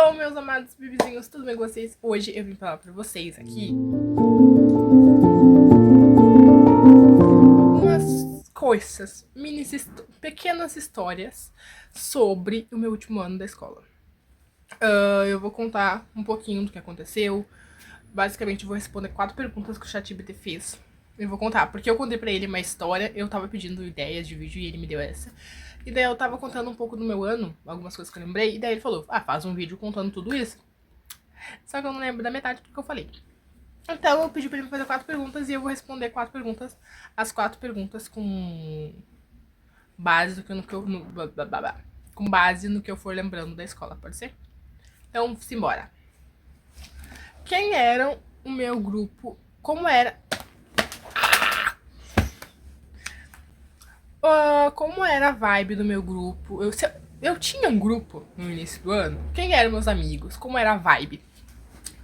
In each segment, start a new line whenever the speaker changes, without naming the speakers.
Hello, meus amados bebezinhos, tudo bem com vocês? Hoje eu vim falar pra vocês aqui umas coisas, pequenas histórias sobre o meu último ano da escola. Eu vou contar um pouquinho do que aconteceu. Basicamente, eu vou responder 4 perguntas que o ChatGPT fez. Eu vou contar, porque eu contei pra ele uma história, eu tava pedindo ideias de vídeo e ele me deu essa. E daí eu tava contando um pouco do meu ano, algumas coisas que eu lembrei, e daí ele falou, faz um vídeo contando tudo isso. Só que eu não lembro da metade do que eu falei. Então eu pedi pra ele fazer 4 perguntas e eu vou responder 4 perguntas, as 4 perguntas com base no que eu, com base no que eu for lembrando da escola, pode ser? Então, simbora. Quem era o meu grupo? Como era? Como era a vibe do meu grupo? Eu tinha um grupo no início do ano. Quem eram meus amigos? Como era a vibe?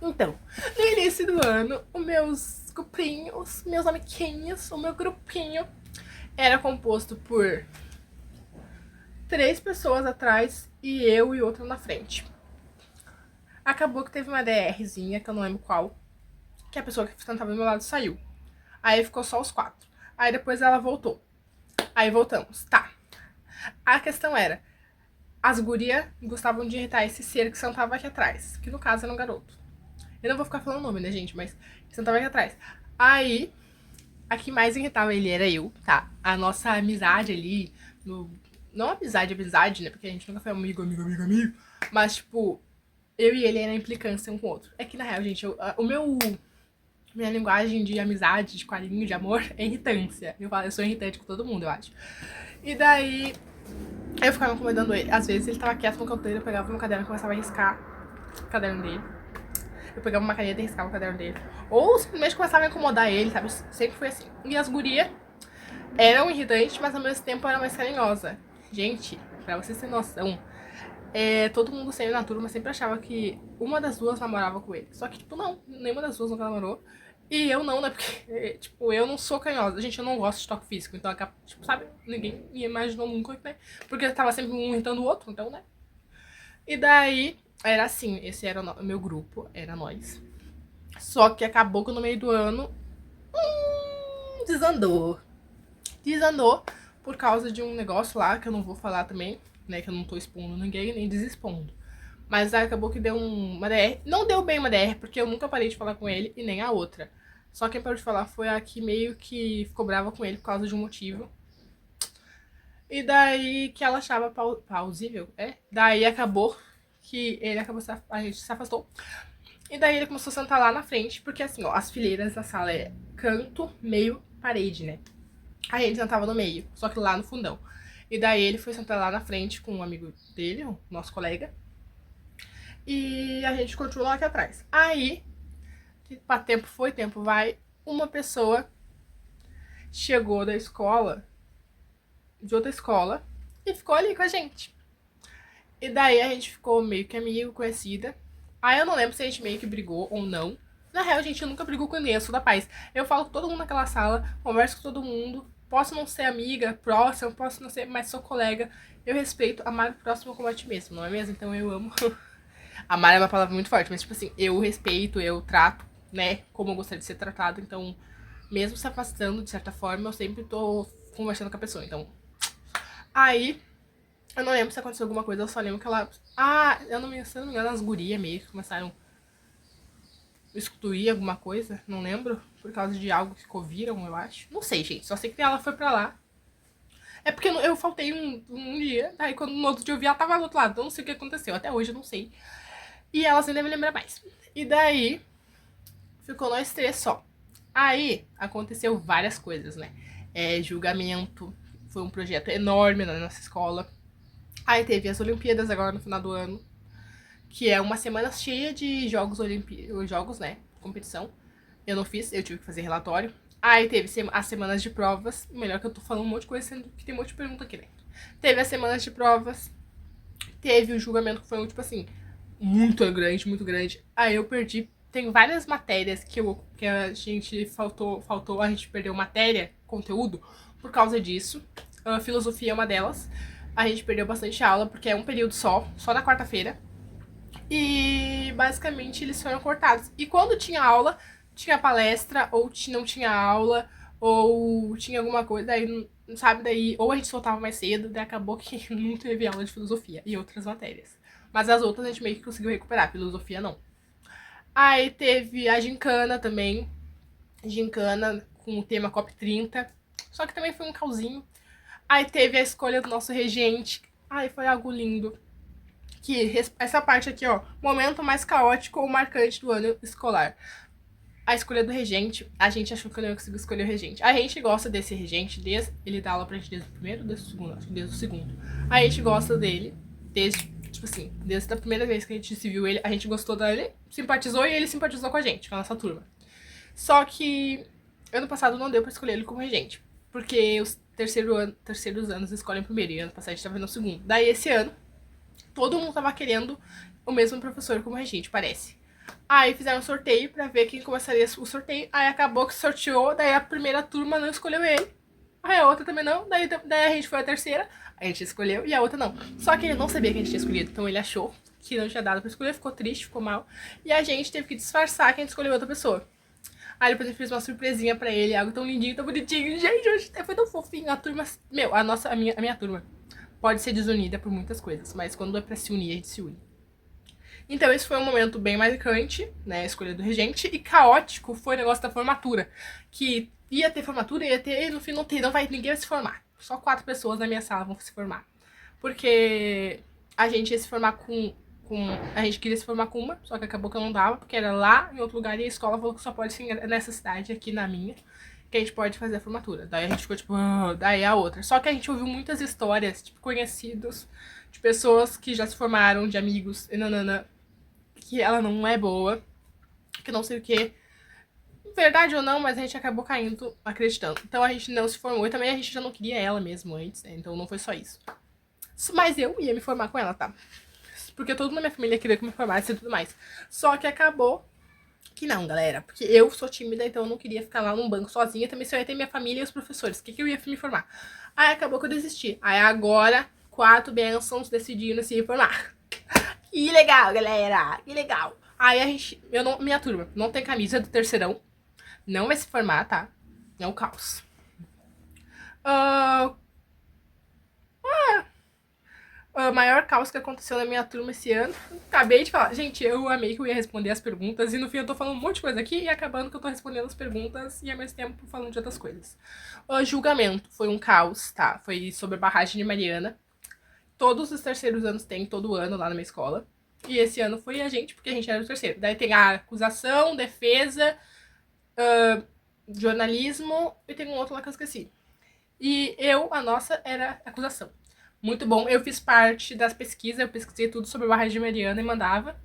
Então, no início do ano, os meus grupinhos, meus amiguinhos, o meu grupinho era composto por 3 pessoas atrás e eu e outra na frente. Acabou que teve uma DRzinha, que eu não lembro qual, que a pessoa que sentava do meu lado saiu. Aí ficou só os 4. Aí depois ela voltou. Aí voltamos. Tá. A questão era, as gurias gostavam de irritar esse ser que sentava aqui atrás, que no caso era um garoto. Eu não vou ficar falando o nome, né, gente, mas sentava aqui atrás. Aí, a que mais irritava ele era eu, tá? A nossa amizade ali, não amizade, né, porque a gente nunca foi amigo, mas, tipo, eu e ele era implicância um com o outro. É que, na real, gente, minha linguagem de amizade, de carinho, de amor é irritância. Eu sou irritante com todo mundo, eu acho. E daí, eu ficava incomodando ele. Às vezes ele tava quieto no canteiro, eu pegava meu caderno e começava a riscar o caderno dele. Eu pegava uma caneta e riscava o caderno dele. Ou simplesmente começava a incomodar ele, sabe? Sempre foi assim. E as gurias eram irritantes, mas ao mesmo tempo eram mais carinhosas. Gente, pra vocês terem noção, todo mundo sempre na turma sempre achava que uma das duas namorava com ele. Só que, tipo, não, nenhuma das duas nunca namorou. E eu não, né? Porque, tipo, eu não sou canhosa. Gente, eu não gosto de toque físico. Então, tipo, sabe? Ninguém me imaginou nunca, né? Porque tava sempre um irritando o outro, então, né? E daí, era assim, esse era o meu grupo, era nós. Só que acabou que no meio do ano, desandou. Desandou por causa de um negócio lá, que eu não vou falar também, né? Que eu não tô expondo ninguém, nem desexpondo. Mas aí acabou que deu uma DR. Não deu bem uma DR, porque eu nunca parei de falar com ele e nem a outra. Só quem parou de falar foi a que meio que ficou brava com ele por causa de um motivo. E daí que ela achava plausível, Daí acabou que a gente se afastou. E daí ele começou a sentar lá na frente, porque assim, ó, as fileiras da sala é canto, meio, parede, né? Aí ele sentava no meio, só que lá no fundão. E daí ele foi sentar lá na frente com um amigo dele, o nosso colega. E a gente continuou aqui atrás. Aí, tempo foi, tempo vai, uma pessoa chegou da escola, de outra escola, e ficou ali com a gente. E daí a gente ficou meio que amigo, conhecida. Aí eu não lembro se a gente meio que brigou ou não. Na real, a gente nunca brigou com ninguém, eu sou da paz. Eu falo com todo mundo naquela sala, converso com todo mundo. Posso não ser amiga, próxima, posso não ser, mas sou colega. Eu respeito, amar o próximo como a ti mesmo, não é mesmo? Então eu amo. Amar é uma palavra muito forte, mas tipo assim, eu respeito, eu trato, né, como eu gostaria de ser tratado. Então, mesmo se afastando, de certa forma, eu sempre tô conversando com a pessoa. Então, aí, eu não lembro se aconteceu alguma coisa, eu só lembro que ela... se eu não me engano, as gurias meio que começaram a excluir alguma coisa, não lembro, por causa de algo que ouviram, eu acho. Não sei, gente, só sei que ela foi pra lá. É porque eu faltei um dia, aí quando no outro dia eu vi, ela tava do outro lado, então não sei o que aconteceu, até hoje eu não sei. E ela nem deve lembrar mais. E daí, ficou nós 3 só. Aí, aconteceu várias coisas, né? Julgamento, foi um projeto enorme na nossa escola. Aí teve as Olimpíadas agora no final do ano, que é uma semana cheia de jogos, né? Competição. Eu não fiz, eu tive que fazer relatório. Aí teve as semanas de provas. Melhor que eu tô falando um monte de coisa, sendo que tem um monte de pergunta aqui, né? Teve as semanas de provas. Teve o julgamento que foi, tipo assim, muito grande, muito grande. Aí eu perdi. Tem várias matérias que a gente faltou, a gente perdeu matéria, conteúdo, por causa disso. A filosofia é uma delas. A gente perdeu bastante aula, porque é um período só na quarta-feira. E basicamente eles foram cortados. E quando tinha aula, tinha palestra, ou não tinha aula, ou tinha alguma coisa, daí, sabe, daí, ou a gente soltava mais cedo, daí acabou que não teve aula de filosofia e outras matérias. Mas as outras a gente meio que conseguiu recuperar, filosofia não. Aí teve a gincana também, gincana com o tema COP30, só que também foi um causinho. Aí teve a escolha do nosso regente, ai, foi algo lindo. Que essa parte aqui, ó, momento mais caótico ou marcante do ano escolar. A escolha do regente, a gente achou que eu não ia conseguir escolher o regente. A gente gosta desse regente, ele dá aula pra gente desde o primeiro ou desde o segundo? Acho que desde o segundo. A gente gosta dele, desde, tipo assim, desde a primeira vez que a gente se viu ele, a gente gostou dele, simpatizou e ele simpatizou com a gente, com a nossa turma. Só que ano passado não deu pra escolher ele como regente, porque os terceiros anos escolhem primeiro, e ano passado a gente tava no segundo. Daí esse ano, todo mundo tava querendo o mesmo professor como regente, parece. Aí fizeram um sorteio pra ver quem começaria o sorteio. Aí acabou que sorteou, daí a primeira turma não escolheu ele. Aí a outra também não, daí a gente foi a terceira, a gente escolheu e a outra não. Só que ele não sabia que a gente tinha escolhido, então ele achou que não tinha dado pra escolher, ficou triste, ficou mal. E a gente teve que disfarçar que a gente escolheu outra pessoa. Aí depois a gente fez uma surpresinha pra ele, algo tão lindinho, tão bonitinho. Gente, foi tão fofinho. A turma, meu, a minha turma pode ser desunida por muitas coisas, mas quando é pra se unir, a gente se une. Então esse foi um momento bem marcante, né, a escolha do regente, e caótico foi o negócio da formatura, que ia ter formatura, ia ter, no fim ninguém vai se formar. Só 4 pessoas na minha sala vão se formar. Porque a gente ia se formar a gente queria se formar com uma, só que acabou que eu não dava, porque era lá em outro lugar e a escola falou que só pode ser nessa cidade, aqui na minha, que a gente pode fazer a formatura. Daí a gente ficou tipo, daí a outra. Só que a gente ouviu muitas histórias, tipo, conhecidos, de pessoas que já se formaram, de amigos, e nanana, que ela não é boa, que não sei o que. Verdade ou não, mas a gente acabou caindo, acreditando. Então a gente não se formou e também a gente já não queria ela mesmo antes, né? Então não foi só isso. Mas eu ia me formar com ela, tá? Porque toda a minha família queria que eu me formasse e tudo mais. Só que acabou que não, galera. Porque eu sou tímida, então eu não queria ficar lá num banco sozinha. Também só ia ter minha família e os professores. O que eu ia me formar? Aí acabou que eu desisti. Aí agora, 4 bênçãos decidiram se formar. Que legal, galera. Que legal. Aí a gente, minha turma não tem camisa do terceirão. Não vai se formar, tá? É um caos. O maior caos que aconteceu na minha turma esse ano. Acabei de falar. Gente, eu amei que eu ia responder as perguntas. E no fim eu tô falando um monte de coisa aqui. E acabando que eu tô respondendo as perguntas. E ao mesmo tempo falando de outras coisas. O julgamento foi um caos, tá? Foi sobre a barragem de Mariana. Todos os terceiros anos tem, todo ano lá na minha escola. E esse ano foi a gente, porque a gente era o terceiro. Daí tem a acusação, defesa, jornalismo e tem um outro lá que eu esqueci. E a nossa era acusação. Muito bom. Eu fiz parte das pesquisas, eu pesquisei tudo sobre a barragem de Mariana e mandava.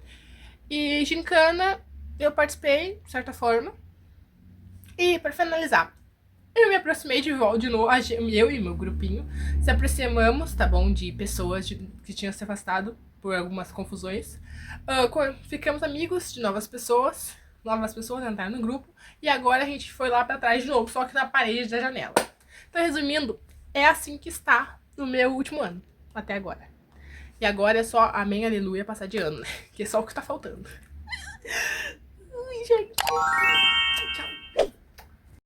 E gincana, eu participei, de certa forma. E para finalizar, eu me aproximei de novo, eu e meu grupinho se aproximamos, tá bom, de pessoas que tinham se afastado por algumas confusões. Ficamos amigos de novas pessoas entraram no grupo, e agora a gente foi lá pra trás de novo, só que na parede da janela. Então, resumindo, é assim que está no meu último ano, até agora. E agora é só amém, aleluia, passar de ano, né? Que é só o que tá faltando. Ui, gente. Tchau.